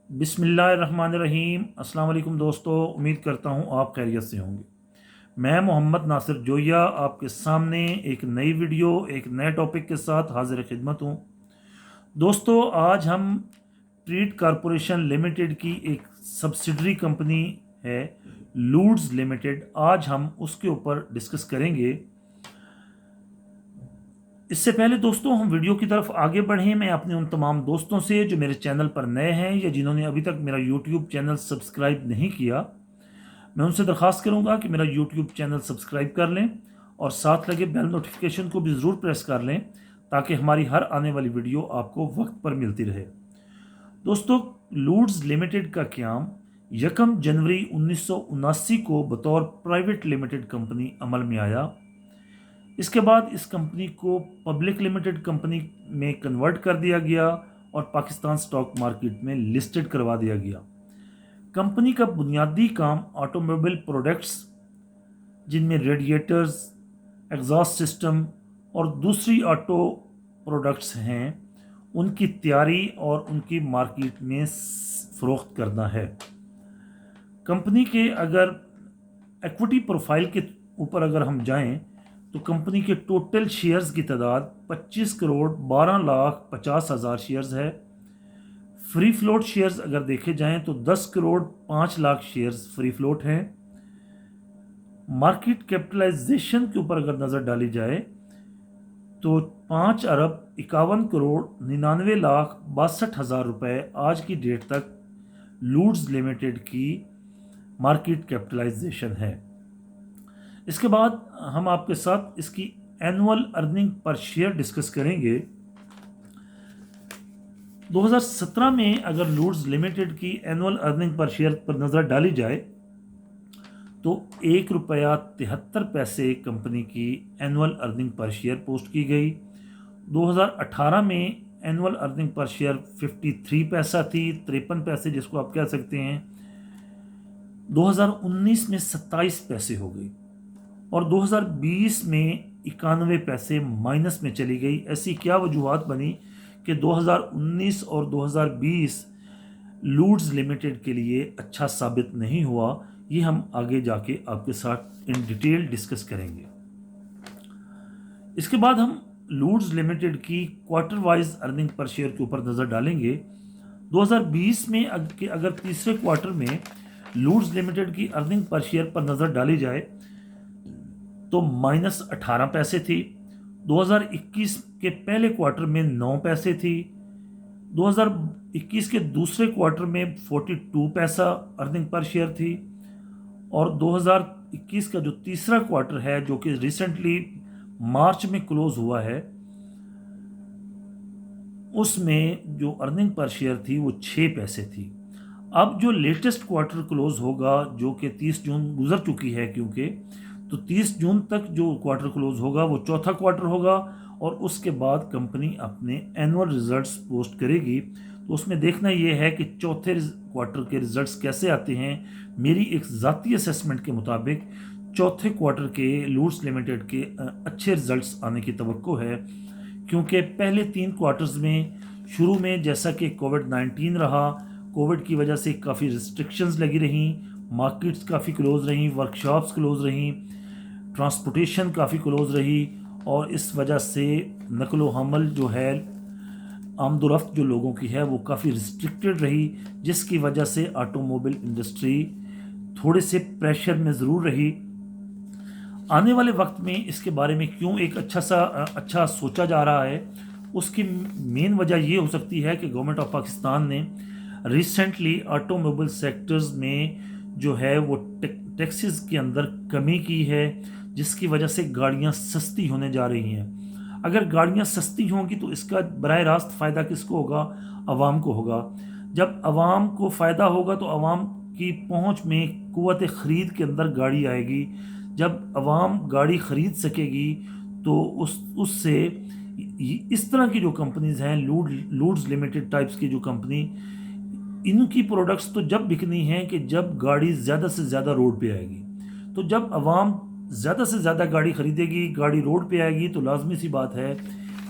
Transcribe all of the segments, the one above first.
बिस्मिल्लाहिर्रहमानिर्रहीम। अस्सलाम वालेकुम दोस्तों, उम्मीद करता हूँ आप खैरियत से होंगे। मैं मोहम्मद नासिर जोया आपके सामने एक नई वीडियो एक नए टॉपिक के साथ हाजिर खिदमत हूँ। दोस्तों, आज हम ट्रीट कॉरपोरेशन लिमिटेड की एक सब्सिडरी कंपनी है लूड्स लिमिटेड, आज हम उसके ऊपर डिस्कस करेंगे। इससे पहले दोस्तों हम वीडियो की तरफ आगे बढ़ें, मैं अपने उन तमाम दोस्तों से जो मेरे चैनल पर नए हैं या जिन्होंने अभी तक मेरा यूट्यूब चैनल सब्सक्राइब नहीं किया, मैं उनसे दरख्वास्त करूंगा कि मेरा यूट्यूब चैनल सब्सक्राइब कर लें और साथ लगे बेल नोटिफिकेशन को भी ज़रूर प्रेस कर लें ताकि हमारी हर आने वाली वीडियो आपको वक्त पर मिलती रहे। दोस्तों, लूड्स लिमिटेड का क़याम 1 जनवरी 1979 को बतौर प्राइवेट लिमिटेड कंपनी अमल में आया। इसके बाद इस कंपनी को पब्लिक लिमिटेड कंपनी में कन्वर्ट कर दिया गया और पाकिस्तान स्टॉक मार्केट में लिस्टेड करवा दिया गया। कंपनी का बुनियादी काम ऑटोमोबाइल प्रोडक्ट्स, जिनमें रेडिएटर्स, एग्जॉस्ट सिस्टम और दूसरी ऑटो प्रोडक्ट्स हैं, उनकी तैयारी और उनकी मार्केट में फ़रोख्त करना है। कंपनी के अगर इक्विटी प्रोफाइल के ऊपर अगर हम जाएं तो कंपनी के टोटल शेयर्स की तादाद 25 करोड़ 12 लाख 50 हज़ार शेयर्स है। फ्री फ्लोट शेयर्स अगर देखे जाएं तो 10 crore 5 lakh shares free float हैं। मार्केट कैपिटलाइजेशन के ऊपर अगर नज़र डाली जाए तो 5 अरब 51 करोड़ 99 लाख 62 हज़ार रुपये आज की डेट तक लूड्स लिमिटेड की मार्केट कैपिटलाइजेशन है। इसके बाद हम आपके साथ इसकी annual earning per share discuss करेंगे। 2017 में अगर लूड्स लिमिटेड की एनुअल अर्निंग पर शेयर पर नज़र डाली जाए तो ₹1.73 कंपनी की annual earning per share post की गई। 2018 में एनुअल अर्निंग पर शेयर 53 पैसा थी, 53 पैसे जिसको आप कह सकते हैं। 2019 में 27 पैसे हो गई और 2020 में 91 पैसे माइनस में चली गई। ऐसी क्या वजूहात बनी कि 2019 और 2020 लूड्स लिमिटेड के लिए अच्छा साबित नहीं हुआ, ये हम आगे जाके आपके साथ इन डिटेल डिस्कस करेंगे। इसके बाद हम लूड्स लिमिटेड की quarter wise earning per share के ऊपर नज़र डालेंगे। 2020 में अगर तीसरे क्वार्टर में लूड्स लिमिटेड की अर्निंग पर शेयर पर नज़र डाली जाए तो -18 पैसे थी। 2021 के पहले क्वार्टर में 9 पैसे थी। 2021 के दूसरे क्वार्टर में 42 पैसा अर्निंग पर शेयर थी और 2021 का जो तीसरा क्वार्टर है, जो कि रिसेंटली मार्च में क्लोज हुआ है, उसमें जो अर्निंग पर शेयर थी वो 6 पैसे थी। अब जो लेटेस्ट क्वार्टर क्लोज होगा, जो कि 30 जून गुजर चुकी है क्योंकि, तो 30 जून तक जो क्वार्टर क्लोज होगा वो चौथा क्वार्टर होगा और उसके बाद कंपनी अपने एनुअल रिजल्ट्स पोस्ट करेगी। तो उसमें देखना ये है कि चौथे क्वार्टर के रिजल्ट्स कैसे आते हैं। मेरी एक ज़ाती असेसमेंट के मुताबिक चौथे क्वार्टर के लूड्स लिमिटेड के अच्छे रिजल्ट्स आने की तवक्को है, क्योंकि पहले 3 क्वार्टर्स में शुरू में जैसा कि कोविड-19 रहा, कोविड की वजह से काफ़ी रिस्ट्रिक्शंस लगी रहीं, मार्केट्स काफ़ी क्लोज रहीं, वर्कशॉप्स क्लोज रहीं, ट्रांसपोर्टेशन काफ़ी क्लोज रही और इस वजह से नकलो हमल जो है, आमदोरफ्त जो लोगों की है वो काफ़ी रिस्ट्रिक्टेड रही, जिसकी वजह से ऑटोमोबाइल इंडस्ट्री थोड़े से प्रेशर में ज़रूर रही। आने वाले वक्त में इसके बारे में क्यों एक अच्छा सोचा जा रहा है, उसकी मेन वजह ये हो सकती है कि गवर्नमेंट ऑफ पाकिस्तान ने रिसेंटली ऑटोमोबाइल सेक्टर्स में जो है वो टैक्सेस के अंदर कमी की है, जिसकी वजह से गाड़ियाँ सस्ती होने जा रही हैं। अगर गाड़ियाँ सस्ती होंगी तो इसका बराह रास्त फ़ायदा किसको होगा? आवाम को होगा। जब आवाम को फ़ायदा होगा तो आवाम की पहुँच में क़ुव्वत ख़रीद के अंदर गाड़ी आएगी। जब आवाम गाड़ी ख़रीद सकेगी तो उससे इस तरह की जो कंपनीज़ हैं, लूड्स लिमिटेड टाइप्स की जो कंपनी, इनकी प्रोडक्ट्स तो जब बिकनी है कि जब गाड़ी ज़्यादा से ज़्यादा रोड पे आएगी। तो जब आवाम ज़्यादा से ज़्यादा गाड़ी ख़रीदेगी, गाड़ी रोड पे आएगी, तो लाजमी सी बात है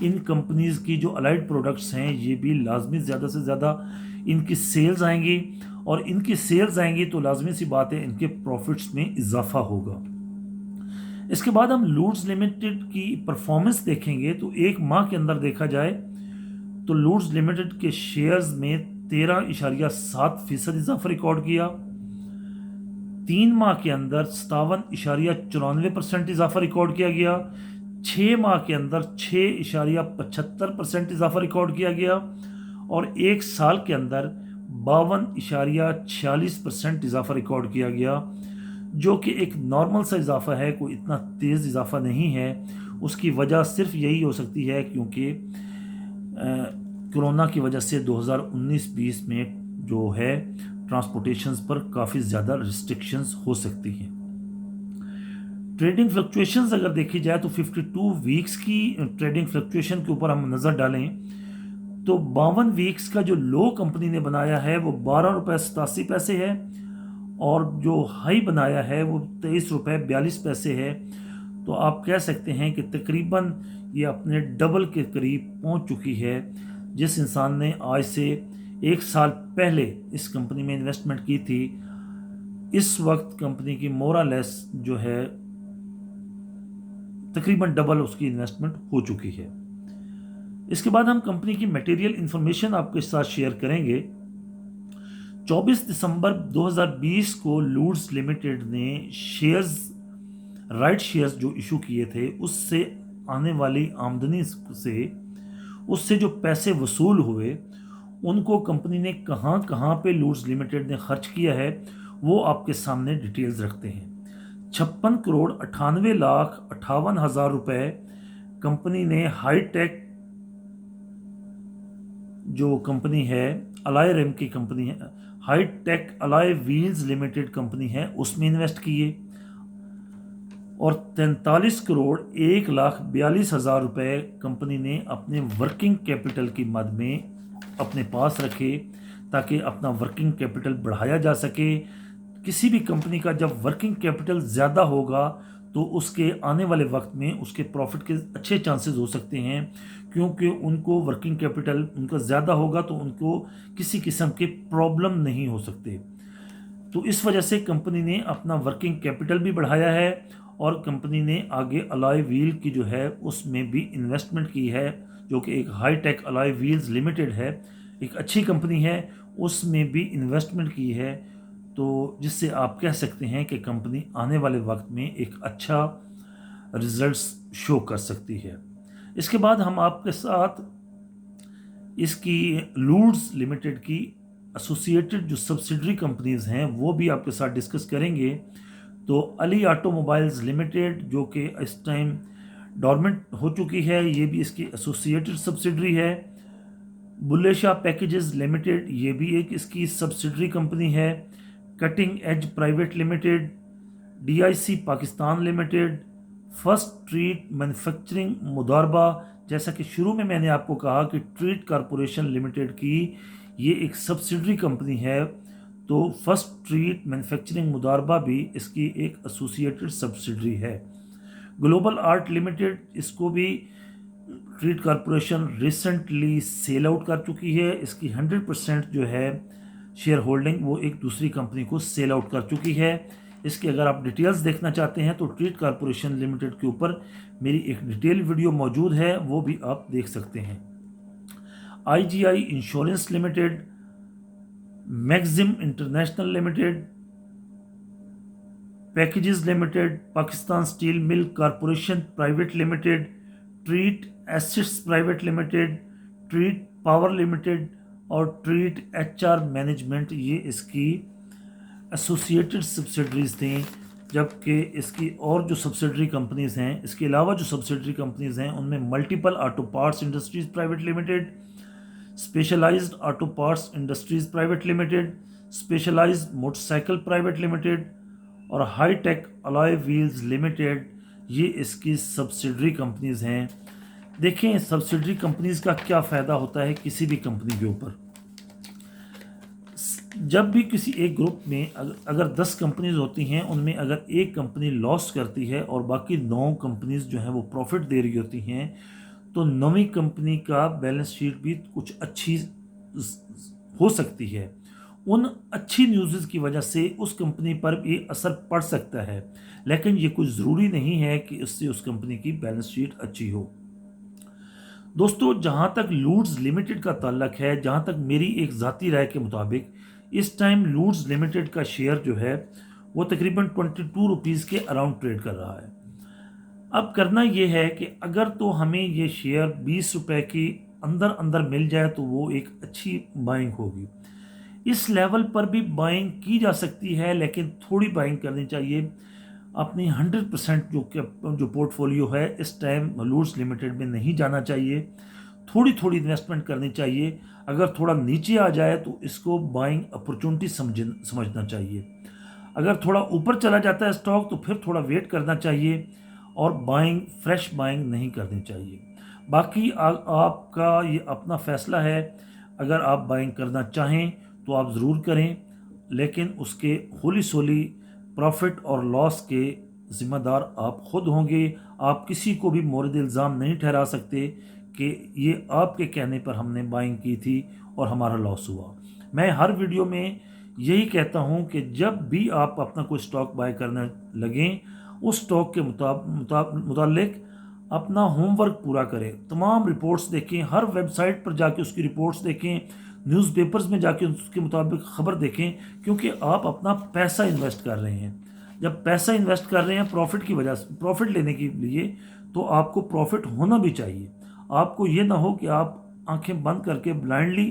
इन कंपनीज़ की जो अलाइड प्रोडक्ट्स हैं ये भी लाजमी ज़्यादा से ज़्यादा इनकी सेल्स आएंगी, और इनकी सेल्स आएंगी तो लाजमी सी बात है इनके प्रॉफिट्स में इजाफा होगा। इसके बाद हम लूड्स लिमिटेड की परफॉर्मेंस देखेंगे तो एक माह के अंदर देखा जाए तो लूड्स लिमिटेड के शेयर्स में 13.7% इजाफा रिकॉर्ड किया। 3 माह के अंदर 57.94% इजाफा रिकॉर्ड किया गया। 6 माह के अंदर 6.75% इजाफा रिकॉर्ड किया गया, और 1 साल के अंदर 52.46% इजाफा रिकॉर्ड किया गया, जो कि एक नॉर्मल सा इजाफा है, कोई इतना तेज़ इजाफा नहीं है। उसकी वजह सिर्फ यही हो सकती है क्योंकि कोरोना की वजह से 2019-20 में जो है ट्रांसपोर्टेशंस पर काफ़ी ज़्यादा रिस्ट्रिक्शंस हो सकती हैं। ट्रेडिंग फ्लक्चुएशंस अगर देखी जाए तो 52 वीक्स की ट्रेडिंग फ्लक्चुएशन के ऊपर हम नज़र डालें तो 52 वीक्स का जो लो कंपनी ने बनाया है वो 12.87 रुपये है, और जो हाई बनाया है वो 23.42 रुपये है। तो आप कह सकते हैं कि तकरीबन ये अपने डबल के करीब पहुंच चुकी है। जिस इंसान ने आज से 1 साल पहले इस कंपनी में इन्वेस्टमेंट की थी, इस वक्त कंपनी की मोरलेस जो है तकरीबन डबल उसकी इन्वेस्टमेंट हो चुकी है। इसके बाद हम कंपनी की मटेरियल इंफॉर्मेशन आपके साथ शेयर करेंगे। 24 दिसंबर 2020 को लूड्स लिमिटेड ने राइट शेयर्स जो इशू किए थे उससे आने वाली आमदनी से उससे जो पैसे वसूल हुए उनको कंपनी ने कहां कहां पे लूड्स लिमिटेड ने खर्च किया है वो आपके सामने डिटेल्स रखते हैं। 56,98,58,000 रुपए कंपनी ने हाईटेक जो कंपनी है अलाय रेम की कंपनी है, हाईटेक अलाय व्हील्स लिमिटेड कंपनी है, उसमें इन्वेस्ट किए, और 43,01,42,000 रुपए कंपनी ने अपने वर्किंग कैपिटल की मद में अपने पास रखे ताकि अपना वर्किंग कैपिटल बढ़ाया जा सके। किसी भी कंपनी का जब वर्किंग कैपिटल ज़्यादा होगा तो उसके आने वाले वक्त में उसके प्रॉफिट के अच्छे चांसेस हो सकते हैं, क्योंकि उनको वर्किंग कैपिटल उनका ज़्यादा होगा तो उनको किसी किस्म के प्रॉब्लम नहीं हो सकते। तो इस वजह से कंपनी ने अपना वर्किंग कैपिटल भी बढ़ाया है, और कंपनी ने आगे अलाय व्हील की जो है उसमें भी इन्वेस्टमेंट की है, जो कि एक हाईटेक अलाय व्हील्स लिमिटेड है, एक अच्छी कंपनी है, उसमें भी इन्वेस्टमेंट की है। तो जिससे आप कह सकते हैं कि कंपनी आने वाले वक्त में एक अच्छा रिजल्ट्स शो कर सकती है। इसके बाद हम आपके साथ इसकी लूड्स लिमिटेड की एसोसिएटेड जो सब्सिडरी कंपनीज़ हैं वो भी आपके साथ डिस्कस करेंगे। तो अली ऑटोमोबाइल्स लिमिटेड जो कि इस टाइम डॉर्मेंट हो चुकी है, ये भी इसकी एसोसिएटेड सब्सिडरी है। बुल्ले शाह पैकेजेस लिमिटेड ये भी एक इसकी सब्सिडरी कंपनी है। Cutting edge private limited, DIC Pakistan limited, first treat manufacturing मुदारबा, जैसा कि शुरू में मैंने आपको कहा कि ट्रीट कॉरपोरेशन लिमिटेड की ये एक सब्सिडरी कंपनी है, तो फर्स्ट ट्रीट मैन्युफैक्चरिंग मुदारबा भी इसकी एक एसोसिएटेड सब्सिडरी है। ग्लोबल आर्ट लिमिटेड, इसको भी treat corporation recently sell out कर चुकी है। इसकी 100% जो है शेयर होल्डिंग वो एक दूसरी कंपनी को सेल आउट कर चुकी है। इसके अगर आप डिटेल्स देखना चाहते हैं तो ट्रीट कॉरपोरेशन लिमिटेड के ऊपर मेरी एक डिटेल वीडियो मौजूद है, वो भी आप देख सकते हैं। IGI insurance limited, Maxim international limited, packages limited, Pakistan steel mill corporation private limited, Treet assets private limited, Treet power limited और ट्रीट HR मैनेजमेंट, ये इसकी एसोसिएटेड सब्सिडरीज थी। जबकि इसकी और जो सब्सिडरी कंपनीज़ हैं, इसके अलावा जो सब्सिडरी कंपनीज़ हैं उनमें multiple auto parts industries private limited, specialized auto parts industries private limited, specialized motorcycle private limited और हाईटेक अलॉय व्हील्स लिमिटेड, ये इसकी सब्सिडरी कंपनीज़ हैं। देखें सब्सिडरी कंपनीज़ का क्या फ़ायदा होता है किसी भी कंपनी के ऊपर। जब भी किसी एक ग्रुप में अगर 10 कंपनीज होती हैं, उनमें अगर एक कंपनी लॉस करती है और बाकी 9 कंपनीज जो हैं वो प्रॉफिट दे रही होती हैं, तो नवी कंपनी का बैलेंस शीट भी कुछ अच्छी हो सकती है। उन अच्छी न्यूज़ की वजह से उस कंपनी पर भी असर पड़ सकता है, लेकिन ये कुछ ज़रूरी नहीं है कि इससे उस कंपनी की बैलेंस शीट अच्छी हो। दोस्तों, जहाँ तक लूड्स लिमिटेड का ताल्लुक है, जहाँ तक मेरी एक ज़ाती राय के मुताबिक इस टाइम लूड्स लिमिटेड का शेयर जो है वो तकरीबन 22 रुपीज़ के अराउंड ट्रेड कर रहा है। अब करना ये है कि अगर तो हमें ये शेयर 20 रुपए के अंदर अंदर मिल जाए तो वो एक अच्छी बाइंग होगी। इस लेवल पर भी बाइंग की जा सकती है, लेकिन थोड़ी बाइंग करनी चाहिए। अपनी 100% जो पोर्टफोलियो है इस टाइम लूड्स लिमिटेड में नहीं जाना चाहिए। थोड़ी थोड़ी इन्वेस्टमेंट करनी चाहिए। अगर थोड़ा नीचे आ जाए तो इसको बाइंग अपॉर्चुनिटी समझना चाहिए। अगर थोड़ा ऊपर चला जाता है स्टॉक तो फिर थोड़ा वेट करना चाहिए और फ्रेश बाइंग नहीं करनी चाहिए। बाकी आपका ये अपना फैसला है। अगर आप बाइंग करना चाहें तो आप ज़रूर करें, लेकिन उसके होली सोली प्रॉफिट और लॉस के ज़िम्मेदार आप खुद होंगे। आप किसी को भी मोरद इल्ज़ाम नहीं ठहरा सकते कि ये आपके कहने पर हमने बाइंग की थी और हमारा लॉस हुआ। मैं हर वीडियो में यही कहता हूं कि जब भी आप अपना कोई स्टॉक बाय करने लगें, उस स्टॉक के मुतालिक अपना होमवर्क पूरा करें। तमाम रिपोर्ट्स देखें, हर वेबसाइट पर जाके उसकी रिपोर्ट्स देखें, न्यूज़पेपर्स में जाके उसके मुताबिक ख़बर देखें, क्योंकि आप अपना पैसा इन्वेस्ट कर रहे हैं। जब पैसा इन्वेस्ट कर रहे हैं प्रॉफिट की वजह से, प्रॉफिट लेने के लिए, तो आपको प्रॉफिट होना भी चाहिए। आपको ये ना हो कि आप आंखें बंद करके ब्लाइंडली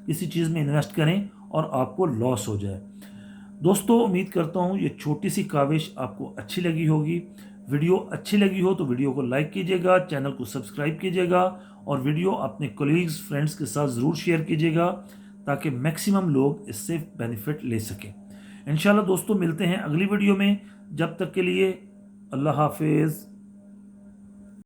किसी चीज़ में इन्वेस्ट करें और आपको लॉस हो जाए। दोस्तों, उम्मीद करता हूँ ये छोटी सी काविश आपको अच्छी लगी होगी। वीडियो अच्छी लगी हो तो वीडियो को लाइक कीजिएगा, चैनल को सब्सक्राइब कीजिएगा और वीडियो अपने कोलीग्स फ्रेंड्स के साथ ज़रूर शेयर कीजिएगा ताकि मैक्सिमम लोग इससे बेनिफिट ले सकें। इंशाल्लाह दोस्तों, मिलते हैं अगली वीडियो में। जब तक के लिए अल्लाह हाफिज़।